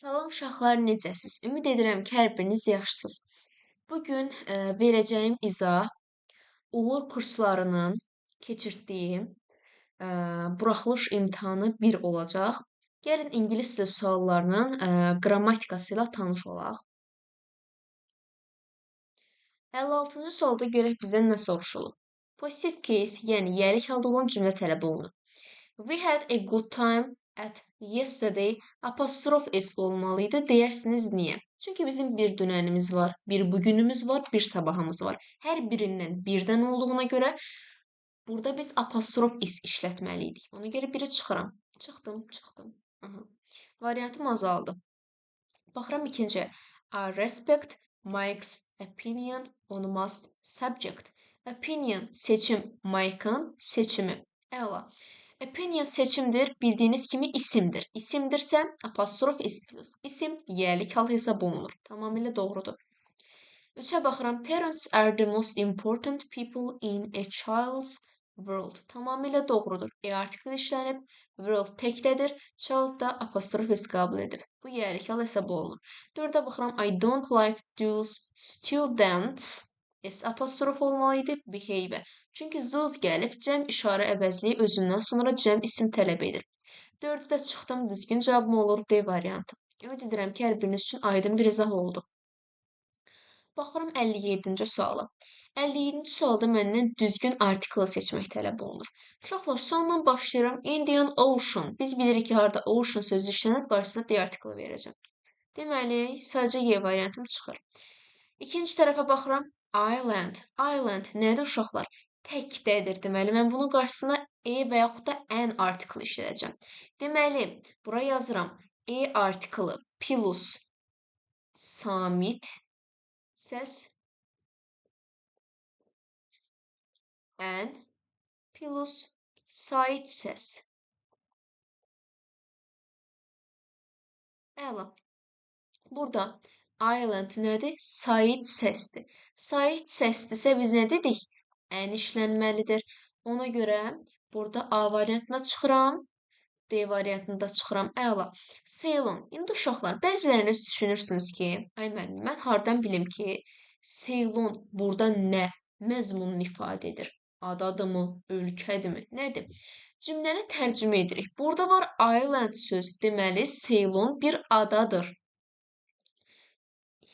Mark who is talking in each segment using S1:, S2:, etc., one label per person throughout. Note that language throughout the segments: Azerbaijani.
S1: Salam uşaqlar, necəsiz? Ümid edirəm ki, hər biriniz yaxşısınız. Bugün verəcəyim izah uğur kurslarının keçirtdiyi buraxılış imtahanı 1 olacaq. Gəlin ingilis dili suallarının qrammatikası ilə tanış olaq. 56-cı sualda görək bizdən nə soruşulub. Positive case, yəni yərik halda olan cümlə tələb olunur. We had a good time at yesterday apostrof s olmalıydı deyersiniz niye? Çünkü bizim bir dünənimiz var, bir bugünümüz var, bir sabahımız var. Hər birindən birdən olduğuna görə burada biz apostrof s işlətməliydik. Ona görə biri çıxıram. Çıxdım. Aha. Variantım azaldı. Baxıram ikinciyə. I respect Mike's opinion on most subject. Opinion seçim, Mike'ın seçimi. Əla. Opinion seçimdir, bildiyiniz kimi isimdir. İsimdirsə apostrof s plus. İsim yerlik hal hesab olunur. Tamamilə doğrudur. 3'e baxıram. Parents are the most important people in a child's world. Tamamilə doğrudur. Artikel işlənib, world təkdədir, child da apostrof s qəbul edib. Bu yerlik hal hesab olunur. 4'e baxıram. I don't like those students. S apostrof olmalıydı, behave. Çünki those gəlib, cəm işarə əvəzliyi özündən sonra cəm isim tələb edir. 4'ü də çıxdım, düzgün cavabım olur D variantı. Ümid edirəm ki, hər biriniz üçün aydın bir izah oldu. Baxıram 57-ci suala. 57-ci sualda məndən düzgün artiklı seçmək tələb olunur. Uşaqlar, sondan başlayıram. Indian Ocean. Biz bilirik ki, harda ocean sözü işlənib, qarşısına D artiklı verəcəm. Deməli, sadəcə Y variantım çıxır. İkinci tərəfə baxıram. Island. Island nədir uşaqlar? Təkdədir. Deməli, mən bunun qarşısına E və yaxud da N artiklı işlədəcəm. Deməli, bura yazıram. E artiklı plus samit səs N plus sait səs. Əla. Burada island nədir? Sait səsdir. Sait səsdirsə biz nə dedik? N işlənməlidir. Ona görə burada A variantına çıxıram. D variantında çıxıram. Əla. Ceylon. İndi uşaqlar, bəziləriniz düşünürsünüz ki, ay müəllim, mən hardan bilim ki, Ceylon burada nə məzmununu ifadə edir? Adadımı, ölkədimi, nədir? Cümləni tərcümə edirik. Burada var island söz. Deməli, Ceylon bir adadır.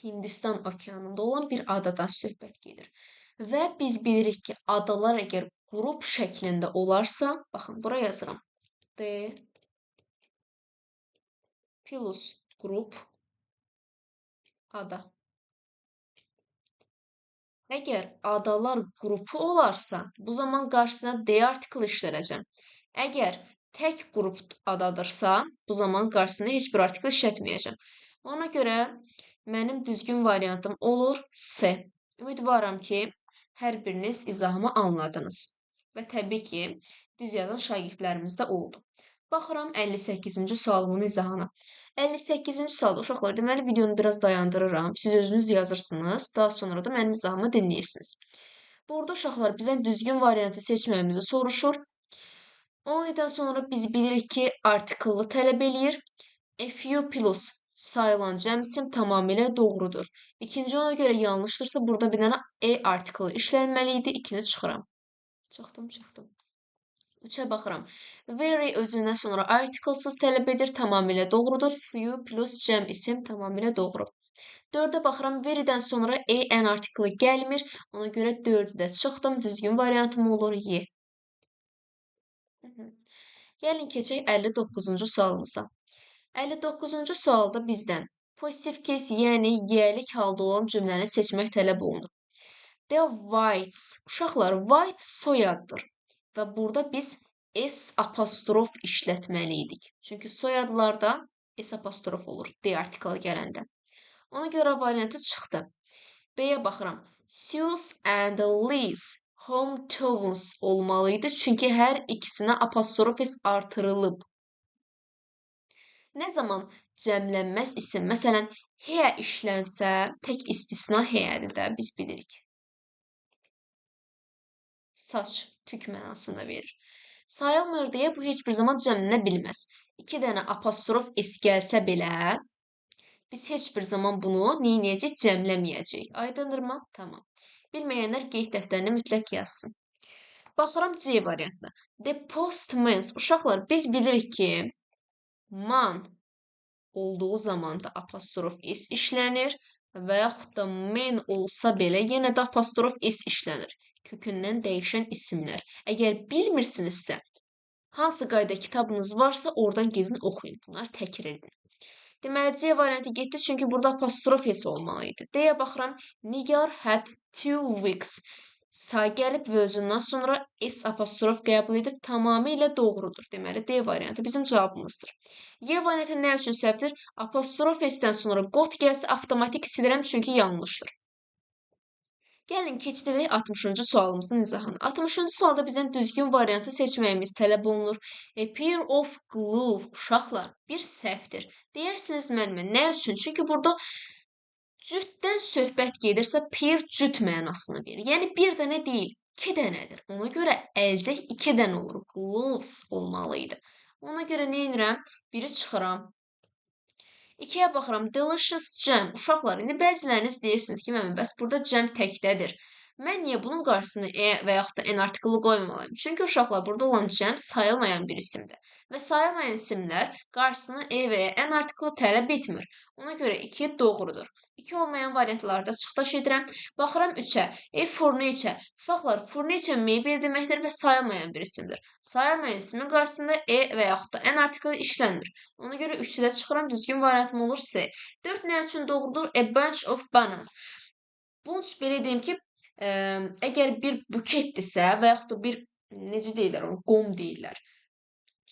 S1: Hindistan okeanında olan bir adadan söhbət gedir. Və biz bilirik ki, adalar əgər qrup şəklində olarsa, baxın, bura yazıram. D plus qrup ada. Əgər adalar qrupu olarsa, bu zaman qarşısına D artikl işlədəcəm. Əgər tək qrup adadırsa, bu zaman qarşısına heç bir artikl işlətməyəcəm. Ona görə mənim düzgün variantım olur C. Ümidvaram ki, hər biriniz izahımı anladınız. Və təbii ki, düz yazan şagirdlərimiz də oldu. Baxıram 58-ci sualımın izahına. 58-ci sualda uşaqlar, deməli videonu biraz dayandırıram. Siz özünüz yazırsınız, daha sonra da mənim izahımı dinləyirsiniz. Burada uşaqlar bizdən düzgün variantı seçməyimizi soruşur. Ondan sonra biz bilirik ki, artiklı tələb eləyir. A few plus sayılan cəm isim tamamilə doğrudur. İkinci ona görə yanlışdırsa, burada bir dənə E artiklı işlənməliydi. 2-ni çıxıram. Çıxdım. 3'e baxıram. Very özündən sonra artiklesız tələb edir, tamamilə doğrudur. Few plus cəm isim tamamilə doğru. 4'e baxıram. Very'dən sonra en artiklı gəlmir. Ona görə 4'ü də çıxdım. Düzgün variantım olur Y. Gəlin keçək 59-cu sualımıza. 59-cu sualda bizdən pozitiv case, yəni y'lik halda olan cümləni seçmək tələb olunur. The Whites. Uşaqlar, White soyaddır. Və burada biz S apostrof işlətməliydik. Çünki soyadlarda S apostrof olur D artiklı gələndə. Ona görə variantı çıxdı. B-yə baxıram. Suze and Liz hometowns olmalıydı. Çünki hər ikisinə apostrof S artırılıb. Nə zaman cəmlənməz isim, məsələn, here işlənsə, tək istisna heredir də, biz bilirik. Saç, tük mənasında verir. Sayılmır deyə bu heç bir zaman cəmlənə bilməz. 2 dənə apostrof s gəlsə belə, Biz heç bir zaman bunu neynəyəcək? Cəmləməyəcək. Aydındırmı? Tamam. Bilməyənlər qeyd dəftərinə mütləq yazsın. Baxıram C variantına. The postman. Uşaqlar, biz bilirik ki, man olduğu zaman da apostrof s işlənir və yaxud da men olsa belə yenə də apostrof s işlənir. Kökündən dəyişən isimlər. Əgər bilmirsinizsə, hansı qayda kitabınız varsa oradan gedin oxuyun. Bunlar təkrar edin. Deməli, C variantı getdi, çünki burada apostrof s olmalıydı. D-yə baxıram. Nigar had 2 weeks. Say gəlib və özündən sonra S apostrof qəbul edib tamamilə doğrudur. Deməli, D variantı bizim cavabımızdır. Y variantı nə üçün səhvdir? Apostrof S-dən sonra qot gəlsə avtomatik silirəm, çünki yanlışdır. Gəlin, keçdək 60-cı sualımızın izahına. 60-cı sualda bizdən düzgün variantı seçməyimiz tələb olunur. A pair of glue, uşaqlar, bir səhvdir. Deyirsiniz mənimə, nə üçün? Çünki burada cütdən söhbət gedirsə, pair cüt mənasını verir. Yəni, bir dənə deyil, 2 dənədir. Ona görə əlcək 2 dənə olur. Gloves olmalıydı. Ona görə nə edirəm? Biri çıxıram. 2-yə baxıram. Delicious jam. Uşaqlar, indi bəziləriniz deyirsiniz ki, mənim, bəs burada jam təkdədir. Mən niyə bunun qarşısına e və yaxud da n artiklı qoymamalıyım? Çünki uşaqlar, burada olan jam sayılmayan bir isimdir. Və sayılmayan isimlər qarşısına e və ya n artiklı tələb etmir. Ona görə 2 doğrudur. 2 olmayan variantlarda çıxdaş edirəm. Baxıram 3-ə. Furniture. Uşaqlar, furniture mebel deməkdir və sayılmayan bir isimdir. Sayılmayan ismin qarşısında e və yaxud da n artiklı işlənmir. Ona görə 3-də çıxıram. Düzgün variantım olur C. 4 nə üçün doğrudur? A bunch of bananas. Bunch belə deyim ki, əgər bir buketdirsə və yaxud da bir, necə deyirlər, qom deyirlər,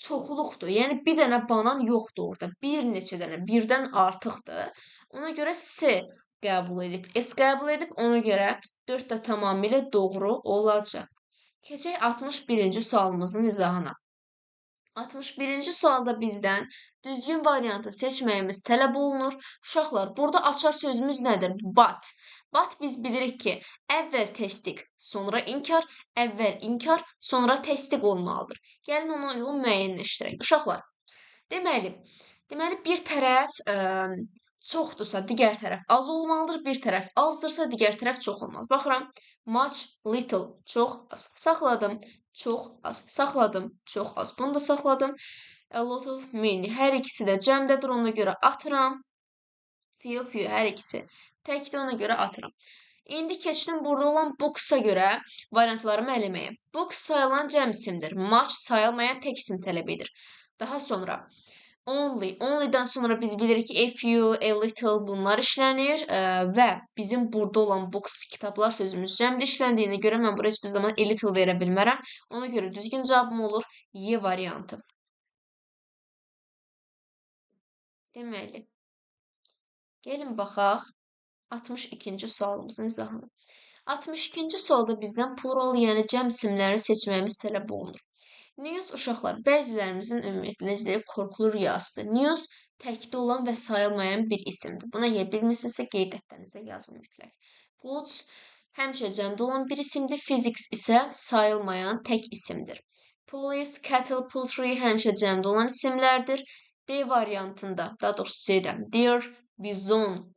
S1: çoxluqdur. Yəni, bir dənə banan yoxdur orada. Bir neçə dənə, birdən artıqdır. Ona görə C qəbul edib, S qəbul edib, ona görə 4 də tamamilə doğru olacaq. Keçək 61-ci sualımızın izahına. 61-ci sualda bizdən düzgün variantı seçməyimiz tələb olunur. Uşaqlar, burada açar sözümüz nədir? But. But biz bilirik ki, əvvəl təsdiq, sonra inkar, əvvəl inkar, sonra təsdiq olmalıdır. Gəlin ona uyğun müəyyənləşdirək. Uşaqlar, deməli bir tərəf çoxdursa, digər tərəf az olmalıdır, bir tərəf azdırsa, digər tərəf çox olmalıdır. Baxıram, much, little, çox az. Saxladım, çox az. Saxladım, çox az. Bunu da saxladım. A lot of, many. Hər ikisi də cəmdədir, ona görə atıram. Few, hər ikisi təkdir, ona görə atıram. İndi keçdim burada olan books-a görə variantlarımı eləməyə. Books sayılan cəm isimdir. Much sayılmayan tək isim tələb edir. Daha sonra only. Only-dən sonra biz bilirik ki, a few, a little bunlar işlənir və bizim burada olan books, kitablar sözümüz cəmdə işləndiyinə görə mən buraya heç bir zaman a little verə bilmərəm. Ona görə düzgün cavabım olur Y variantı. Deməli, gəlin baxaq 62-ci sualımızın izahına. 62-ci sualda bizdən plural, yəni cəm isimləri seçməyimiz tələb olunur. News, uşaqlar, bəzilərimizin ümumiyyətlə necə deyək, qorxulu rüyasıdır. News təkdə olan və sayılmayan bir isimdir. Buna əgər bilmirsinizsə qeyd dəftərinizə yazın mütləq. Goods həmişə cəmdə olan bir isimdir. Physics isə sayılmayan tək isimdir. Police, cattle, poultry həmişə cəmdə olan isimlərdir. D variantında, daha doğrusu C-də, deer, bison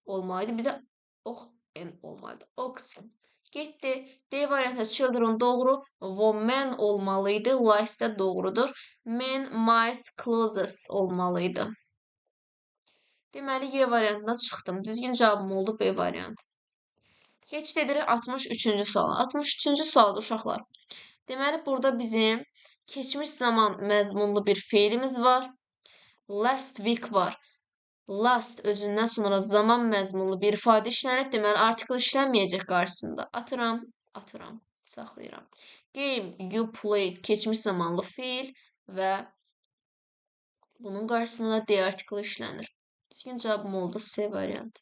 S1: olmalıydı. Bir də oxen olmalıydı. Oxen. Getdi. D variantı children doğru. Woman olmalıydı. Lice də doğrudur. Men, mice, clothes olmalıydı. Deməli, Y variantına çıxdım. Düzgün cavabım oldu B variantı. Keçid edirik 63-cü suala. 63-cü sualda uşaqlar. Deməli, burada bizim keçmiş zaman məzmunlu bir feilimiz var. Last week var. Last özündən sonra zaman məzmunlu bir ifadə işlənib, deməli artikel işlənməyəcək qarşısında. Atıram, saxlayıram. Game, you played, keçmiş zamanlı feil və bunun qarşısında D artikel işlənir. Düzgün cavabım oldu C variantı.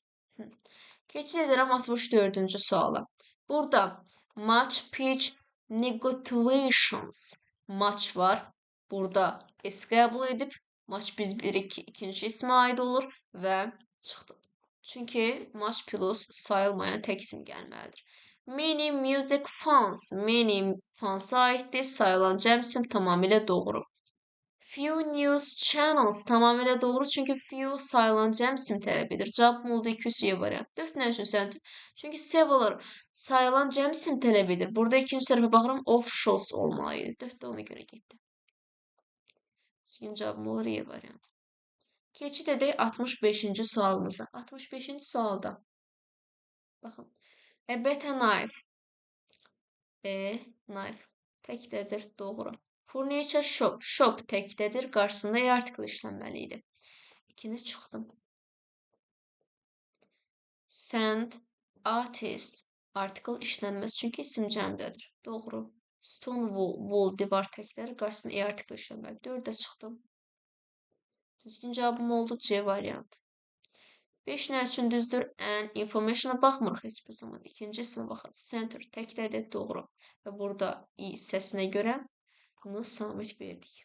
S1: Keçid edirəm 64-cü suala. Burada match, pitch, negotiations. Match var. Burada S qəbul edib. Match biz ikinci ismə aid olur və çıxdı. Çünki match plus sayılmayan tək isim gəlməlidir. Many music fans. Many fansa aiddir. Sayılan cəm isim tamamilə doğru. Few news channels tamamıyla doğru çünkü few sayılan cəm isim tələbidir. Cavabım oldu 200 Y variant. 4 nə üçün səncə? Çünki several sayılan cəm isim tələbidir. Burada ikinci tərəfə baxıram officials olmalıydı. 4 də ona görə getdi. Düzgün cavabım olur Y variant. Keçid edək 65-ci sualımıza. 65-ci sualda. Baxın. A better knife. Knife. Təkdədir, doğru. Furniture shop. Shop təkdədir, qarşısında article işlənməli idi. İkinci çıxdım. Send artist. Article işlənməz çünki isim cəmdədir. Doğru. Stone wool. Wool divar təkdədir, qarşısında article işlənməli. 4-də çıxdım. Düzgün cavabım oldu C variant. 5 nə üçün düzdür? And information'a baxmırıq heç bir zaman. İkinci ismə baxırıq. Center təkdədir, doğru. Və burada i səsinə görə bunu samit verdik.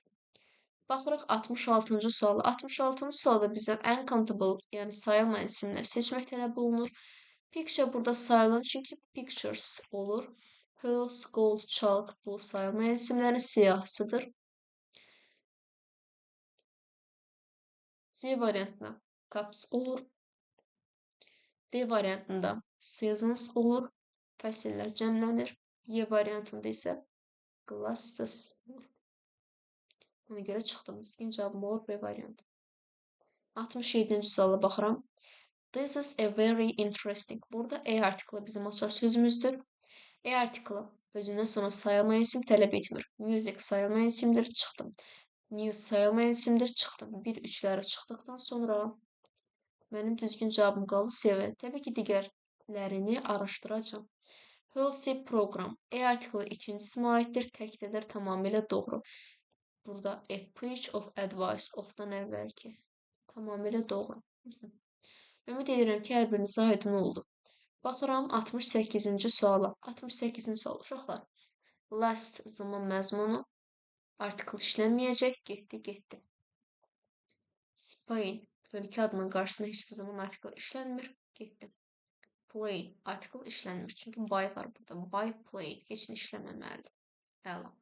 S1: Baxırıq 66-cı suala. 66-cı sualda bizdən uncountable, yəni sayılmayan isimlər seçmək tələb olunur. Picture burada sayılan çünki pictures olur. Pearls, gold, chalk bu sayılmayan isimlərin siyahısıdır. C variantına cups olur. D variantında seasons olur. Fəsillər cəmlənir. Y variantında isə glasses olur. Ona görə çıxdım. Düzgün cavabım olur B variantı. 67-ci suala baxıram. This is a very interesting. Burada A artiklı bizim açar sözümüzdür. A artiklı özündən sonra sayılmayan isim tələb etmir. Music sayılmayan isimdir, çıxdım. News sayılmayan isimdir, çıxdım. 1-3-ləri çıxdıqdan sonra mənim düzgün cavabım qaldı C variantı. Təbii ki, digərlərini araşdıracağım. Healthy program. E artiklı ikinci isimə aiddir, təkdədir, tamamilə doğru. Burada a page of advice of-dan əvvəlki. Tamamilə doğru. Ümid edirəm ki, hər birinizə aydın oldu. Baxıram 68-ci suala. 68-ci sual uşaqlar. Last zaman məzmunu artikl işlənməyəcək. Getdi. Spain. Ölkə adının qarşısına heç bir zaman artikl işlənmir. Getdi. Plane. Artikl işlənmir. Çünki by var burada. By plane. Heç nə işlənməməlidir. Əla.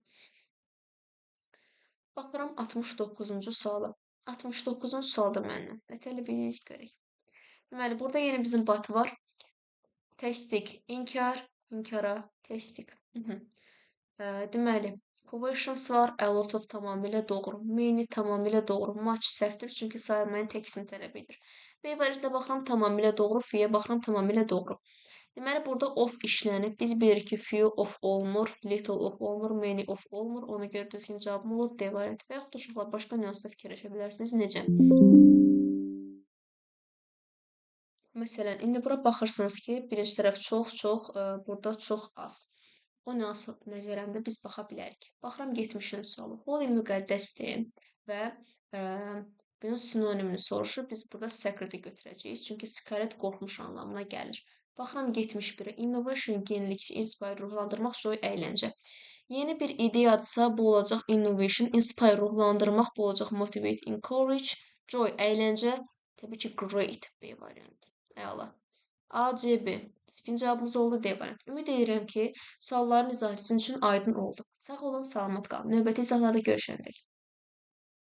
S1: Baxıram 69-cu suala. 69-cu sualda məndən nə tələb edirik görək. Deməli, burada yenə bizim bat var. Testik, inkara, testik. Deməli, questions var, a lot of tamamilə doğru, many tamamilə doğru, much səhvdir, çünki sayılmayan tək isim tələb edir. B variantına baxıram, tamamilə doğru, few-yə baxıram, tamamilə doğru. Deməli, burada of işlənib, biz bilirik ki, few of olmur, little of olmur, many of olmur, ona görə düzgün cavabım olur D variantı və yaxud uşaqlar başqa nüansda fikirləşə bilərsiniz, necə? Məsələn, indi bura baxırsınız ki, birinci tərəf çox, burada çox az. O nüansı nəzərəndə biz baxa bilərik. Baxıram 70-ci sualı. Holy müqəddəsdir və bunun sinonimini soruşur. Biz burada sacred götürəcəyik. Çünki scared qorxmuş anlamına gəlir. Baxıram 71-ə. Innovation, yenilik, inspire, ruhlandırmaq, joy, əyləncə. Yeni bir ideyadsa bu olacaq innovation, inspire, ruhlandırmaq, bu olacaq motivate, encourage, joy, əyləncə, təbii ki, great B variantı. Əla. A, C, B. Düzgün cavabımız oldu D variantı. Ümid edirəm ki, sualların izahı sizin üçün aydın oldu. Sağ olun, salamat qalın. Növbəti izahlarda görüşəndək.